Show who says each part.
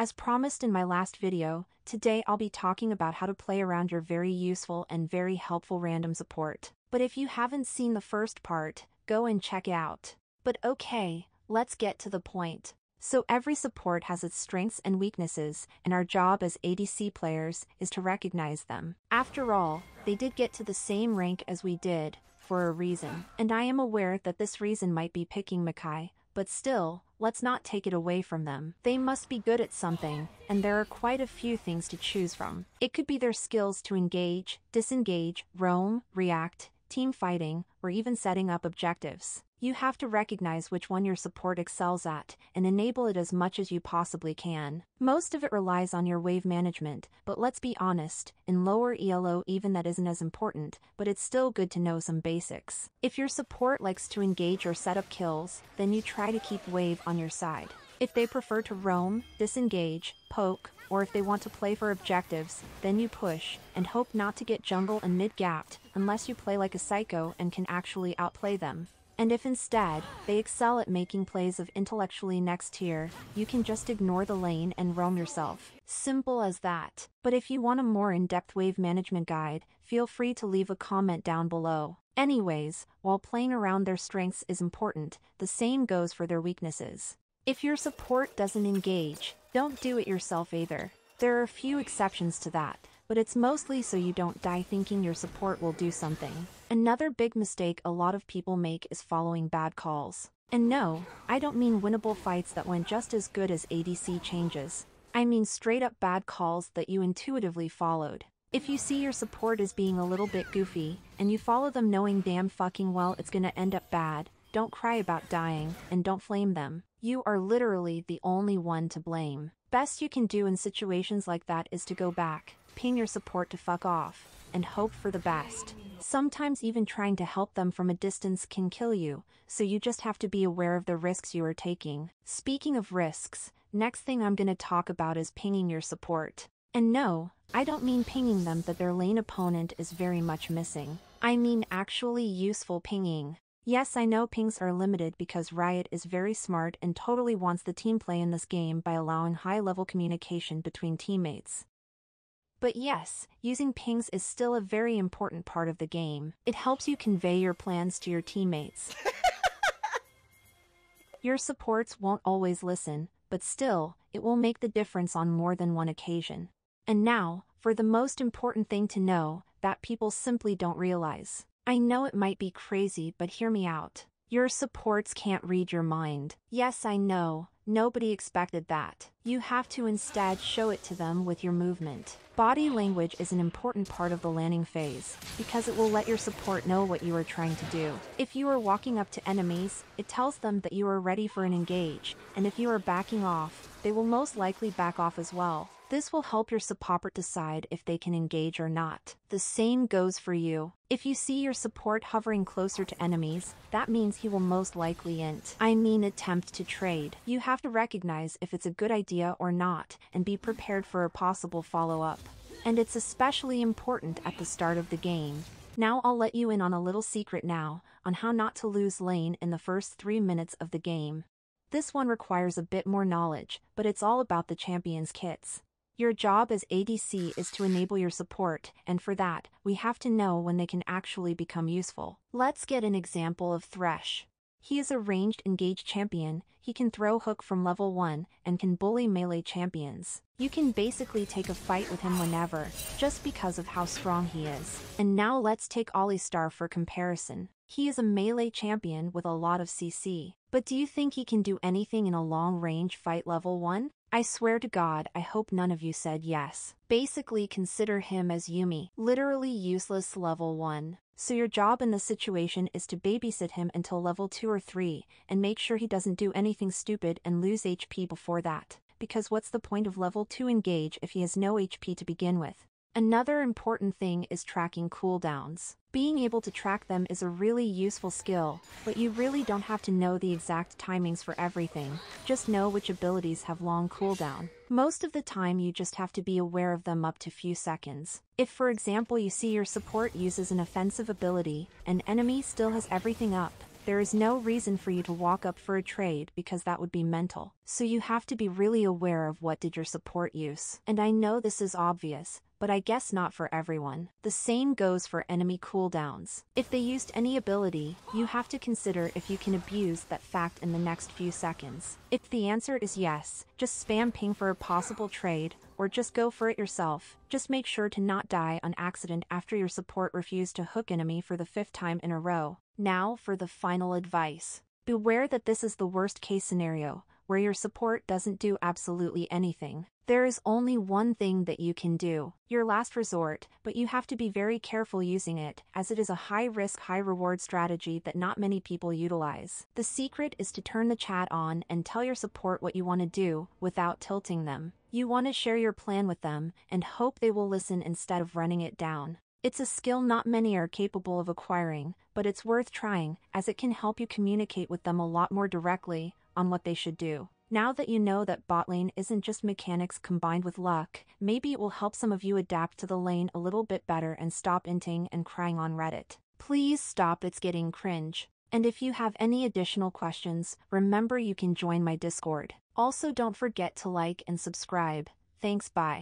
Speaker 1: As promised in my last video, today I'll be talking about how to play around your very useful and very helpful random support. But if you haven't seen the first part, go and check it out. But okay, let's get to the point. So every support has its strengths and weaknesses, and our job as ADC players is to recognize them. After all, they did get to the same rank as we did, for a reason. And I am aware that this reason might be picking Makai, but still, let's not take it away from them. They must be good at something, and there are quite a few things to choose from. It could be their skills to engage, disengage, roam, react, team fighting, or even setting up objectives. You have to recognize which one your support excels at, and enable it as much as you possibly can. Most of it relies on your wave management, but let's be honest, in lower ELO even that isn't as important, but it's still good to know some basics. If your support likes to engage or set up kills, then you try to keep wave on your side. If they prefer to roam, disengage, poke, or if they want to play for objectives, then you push, and hope not to get jungle and mid-gapped, unless you play like a psycho and can actually outplay them. And if instead, they excel at making plays of intellectually next tier, you can just ignore the lane and roam yourself. Simple as that. But if you want a more in-depth wave management guide, feel free to leave a comment down below. Anyways, while playing around their strengths is important, the same goes for their weaknesses. If your support doesn't engage, don't do it yourself either. There are a few exceptions to that, but it's mostly so you don't die thinking your support will do something. Another big mistake a lot of people make is following bad calls. And no, I don't mean winnable fights that went just as good as ADC changes. I mean straight up bad calls that you intuitively followed. If you see your support as being a little bit goofy, and you follow them knowing damn fucking well it's gonna end up bad, don't cry about dying, and don't flame them. You are literally the only one to blame. Best you can do in situations like that is to go back, ping your support to fuck off, and hope for the best. Sometimes even trying to help them from a distance can kill you, so you just have to be aware of the risks you are taking. Speaking of risks, next thing I'm gonna talk about is pinging your support. And no, I don't mean pinging them that their lane opponent is very much missing. I mean actually useful pinging. Yes, I know pings are limited because Riot is very smart and totally wants the team play in this game by allowing high-level communication between teammates. But yes, using pings is still a very important part of the game. It helps you convey your plans to your teammates. Your supports won't always listen, but still, it will make the difference on more than one occasion. And now, for the most important thing to know, that people simply don't realize. I know it might be crazy, but hear me out. Your supports can't read your mind. Yes, I know. Nobody expected that. You have to instead show it to them with your movement. Body language is an important part of the landing phase, because it will let your support know what you are trying to do. If you are walking up to enemies, it tells them that you are ready for an engage, and if you are backing off, they will most likely back off as well. This will help your support decide if they can engage or not. The same goes for you. If you see your support hovering closer to enemies, that means he will most likely attempt to trade. You have to recognize if it's a good idea or not, and be prepared for a possible follow-up. And it's especially important at the start of the game. Now I'll let you in on a little secret now, on how not to lose lane in the first 3 minutes of the game. This one requires a bit more knowledge, but it's all about the champion's kits. Your job as ADC is to enable your support, and for that, we have to know when they can actually become useful. Let's get an example of Thresh. He is a ranged engaged champion, he can throw hook from level 1, and can bully melee champions. You can basically take a fight with him whenever, just because of how strong he is. And now let's take Alistar for comparison. He is a melee champion with a lot of CC. But do you think he can do anything in a long-range fight level 1? I swear to God, I hope none of you said yes. Basically consider him as Yumi, literally useless level 1. So your job in this situation is to babysit him until level 2 or 3, and make sure he doesn't do anything stupid and lose HP before that. Because what's the point of level 2 engage if he has no HP to begin with? Another important thing is tracking cooldowns. Being able to track them is a really useful skill, but you really don't have to know the exact timings for everything, just know which abilities have long cooldown. Most of the time you just have to be aware of them up to few seconds. If for example you see your support uses an offensive ability, and enemy still has everything up, There is no reason for you to walk up for a trade because that would be mental. So you have to be really aware of what did your support use. And I know this is obvious, but I guess not for everyone. The same goes for enemy cooldowns. If they used any ability, you have to consider if you can abuse that fact in the next few seconds. If the answer is yes, just spam ping for a possible trade, or just go for it yourself. Just make sure to not die on accident after your support refused to hook enemy for the 5th time in a row. Now for the final advice. Beware that this is the worst case scenario, where your support doesn't do absolutely anything. There is only one thing that you can do, your last resort, but you have to be very careful using it, as it is a high-risk, high-reward strategy that not many people utilize. The secret is to turn the chat on and tell your support what you want to do, without tilting them. You want to share your plan with them, and hope they will listen instead of running it down. It's a skill not many are capable of acquiring, but it's worth trying, as it can help you communicate with them a lot more directly on what they should do. Now that you know that bot lane isn't just mechanics combined with luck, maybe it will help some of you adapt to the lane a little bit better and stop inting and crying on Reddit. Please stop, it's getting cringe. And if you have any additional questions, remember you can join my Discord. Also, don't forget to like and subscribe. Thanks, bye.